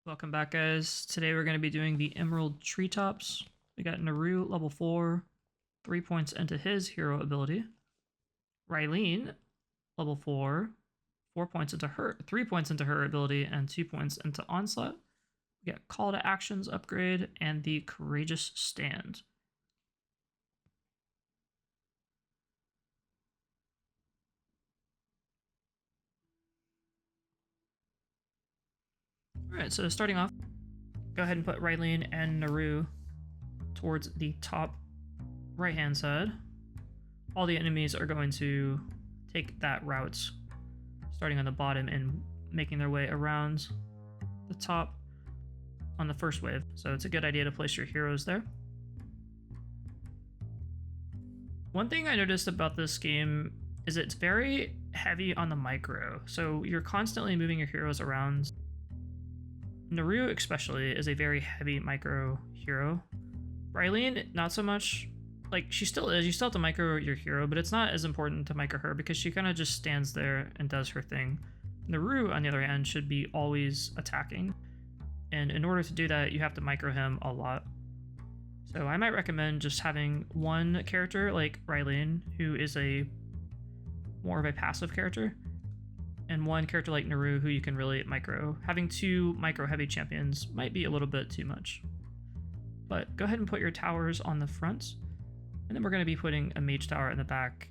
Welcome back, guys. Today we're going to be doing the Emerald Treetops. We got Naru, level 4, 3 points into his hero ability. Rylene, level 4, 4 points into her, 3 points into her ability, and 2 points into Onslaught. We got Call to Actions upgrade and the Courageous Stand. Alright, so starting off, go ahead and put Rylene and Naru towards the top right-hand side. All the enemies are going to take that route, starting on the bottom and making their way around the top on the first wave. So it's a good idea to place your heroes there. One thing I noticed about this game is it's very heavy on the micro. So you're constantly moving your heroes around. Naru especially is a very heavy micro hero. Rylene, not so much. Like, she still is. You still have to micro your hero, but it's not as important to micro her because she kind of just stands there and does her thing. Naru, on the other hand, should be always attacking. And in order to do that, you have to micro him a lot. So I might recommend just having one character like Rylene, who is a more of a passive character, and one character like Naru, who you can really micro. Having two micro-heavy champions might be a little bit too much. But go ahead and put your towers on the front. And then we're going to be putting a mage tower in the back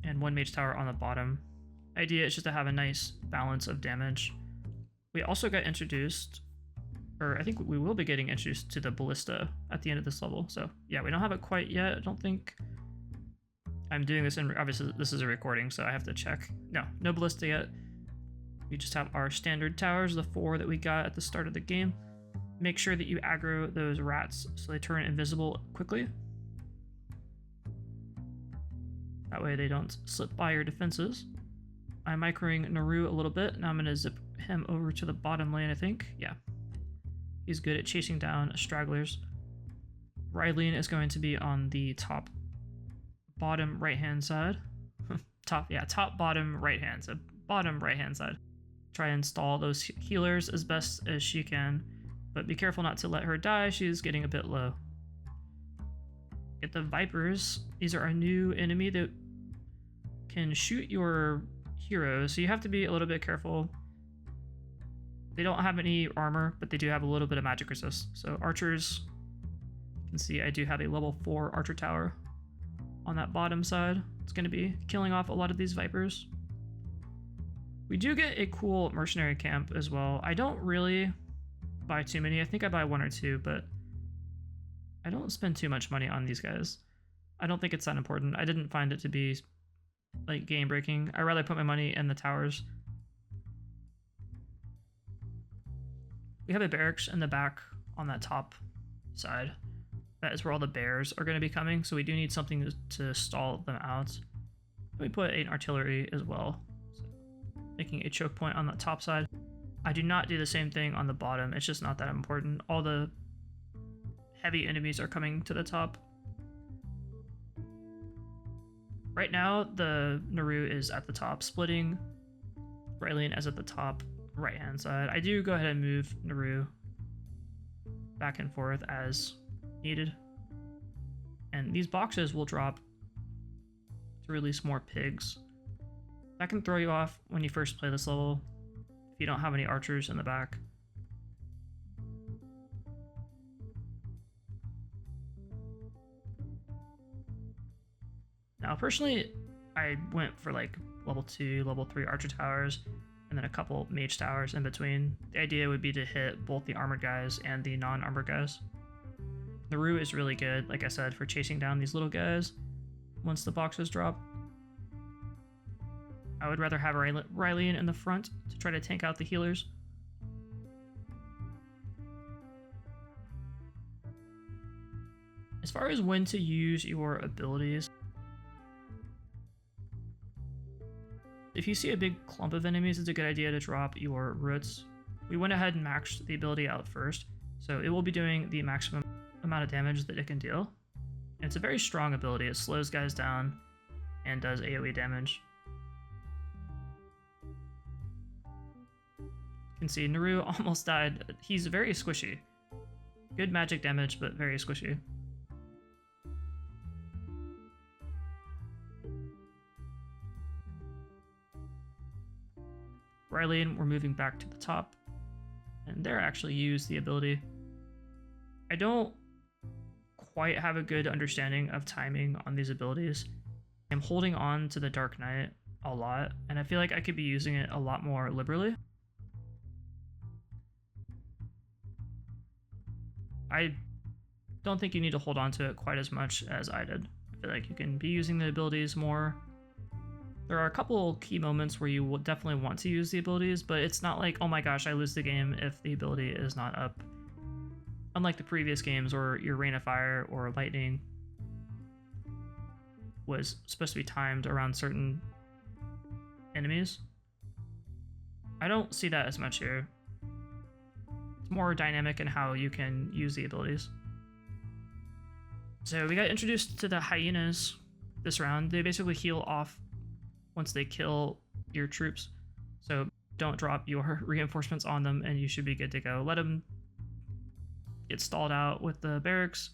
and one mage tower on the bottom. Idea is just to have a nice balance of damage. We also got introduced, or I think we will be getting introduced to the ballista at the end of this level. So yeah, we don't have it quite yet. I don't think. I'm doing this in, obviously this is a recording, so I have to check. No ballista yet. We just have our standard towers, the 4 that we got at the start of the game. Make sure that you aggro those rats so they turn invisible quickly. That way they don't slip by your defenses. I'm microing Naru a little bit. Now I'm going to zip him over to the bottom lane, I think. Yeah. He's good at chasing down stragglers. Rylene is going to be on the top bottom right-hand side. top bottom right-hand. So bottom right-hand side. Try and stall those healers as best as she can. But be careful not to let her die. She's getting a bit low. Get the Vipers. These are our new enemy that can shoot your heroes, so you have to be a little bit careful. They don't have any armor, but they do have a little bit of magic resist. So archers, you can see I do have a level 4 archer tower on that bottom side. It's going to be killing off a lot of these Vipers. We do get a cool mercenary camp as well. I don't really buy too many. I think I buy 1 or 2, but I don't spend too much money on these guys. I don't think it's that important. I didn't find it to be like game breaking. I rather put my money in the towers. We have a barracks in the back on that top side. That is where all the bears are going to be coming, so we do need something to stall them out. We put an artillery as well, so making a choke point on the top side. I do not do the same thing on the bottom. It's just not that important. All the heavy enemies are coming to the top. Right now, the Naru is at the top, splitting. Rylene is at the top right-hand side. I do go ahead and move Naru back and forth as needed. And these boxes will drop to release more pigs. That can throw you off when you first play this level if you don't have any archers in the back. Now, personally, I went for like level 2, level 3 archer towers, and then a couple mage towers in between. The idea would be to hit both the armored guys and the non-armored guys. Naru is really good, like I said, for chasing down these little guys once the boxes drop. I would rather have Rylene in the front to try to tank out the healers. As far as when to use your abilities, if you see a big clump of enemies, it's a good idea to drop your roots. We went ahead and maxed the ability out first, so it will be doing the maximum amount of damage that it can deal. And it's a very strong ability. It slows guys down and does AoE damage. You can see Naru almost died. He's very squishy. Good magic damage, but very squishy. Rylian, we're moving back to the top. And there actually use the ability. I don't quite have a good understanding of timing on these abilities. I'm holding on to the Dark Knight a lot, and I feel like I could be using it a lot more liberally. I don't think you need to hold on to it quite as much as I did. I feel like you can be using the abilities more. There are a couple key moments where you will definitely want to use the abilities, but it's not like, oh my gosh, I lose the game if the ability is not up. Unlike the previous games where your Rain of Fire or Lightning was supposed to be timed around certain enemies. I don't see that as much here. It's more dynamic in how you can use the abilities. So we got introduced to the hyenas this round. They basically heal off once they kill your troops. So don't drop your reinforcements on them and you should be good to go. Let them get stalled out with the barracks.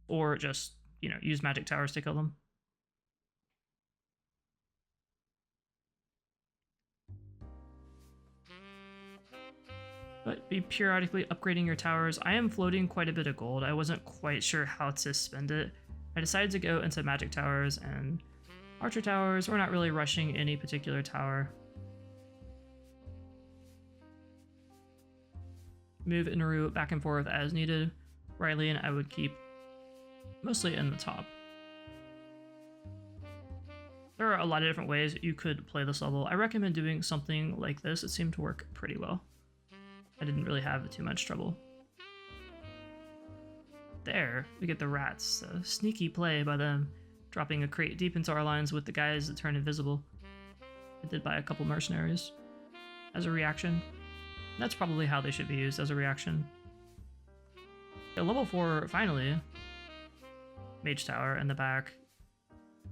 Or just, you know, use magic towers to kill them. But be periodically upgrading your towers. I am floating quite a bit of gold. I wasn't quite sure how to spend it. I decided to go into magic towers and archer towers. We're not really rushing any particular tower. Move Naru back and forth as needed. Rylian, I would keep mostly in the top. There are a lot of different ways you could play this level. I recommend doing something like this. It seemed to work pretty well. I didn't really have too much trouble. There, we get the rats. A sneaky play by them, dropping a crate deep into our lines with the guys that turn invisible. I did buy a couple mercenaries as a reaction. That's probably how they should be used, as a reaction. At level 4, finally, Mage Tower in the back.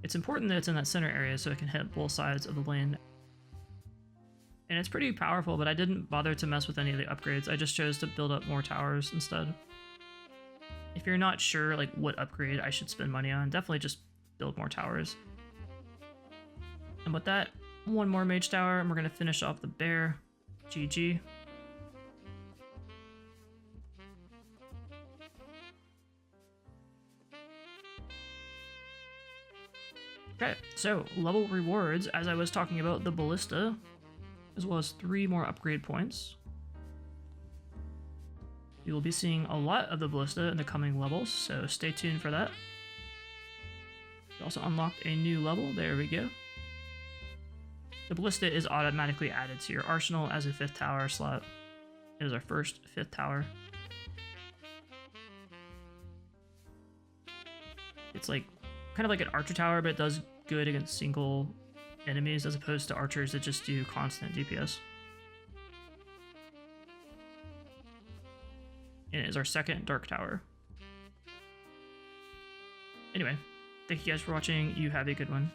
It's important that it's in that center area so it can hit both sides of the lane. And it's pretty powerful, but I didn't bother to mess with any of the upgrades. I just chose to build up more towers instead. If you're not sure like what upgrade I should spend money on, definitely just build more towers. And with that, one more Mage Tower, and we're going to finish off the bear. GG. Okay, so level rewards, as I was talking about the ballista, as well as 3 more upgrade points. You will be seeing a lot of the ballista in the coming levels, so stay tuned for that. We also unlocked a new level, there we go. The ballista is automatically added to your arsenal as a 5th tower slot. It is our first 5th tower. It's like kind of like an archer tower, but it does good against single enemies as opposed to archers that just do constant DPS. And it is our 2nd dark tower. Anyway, thank you guys for watching. You have a good one.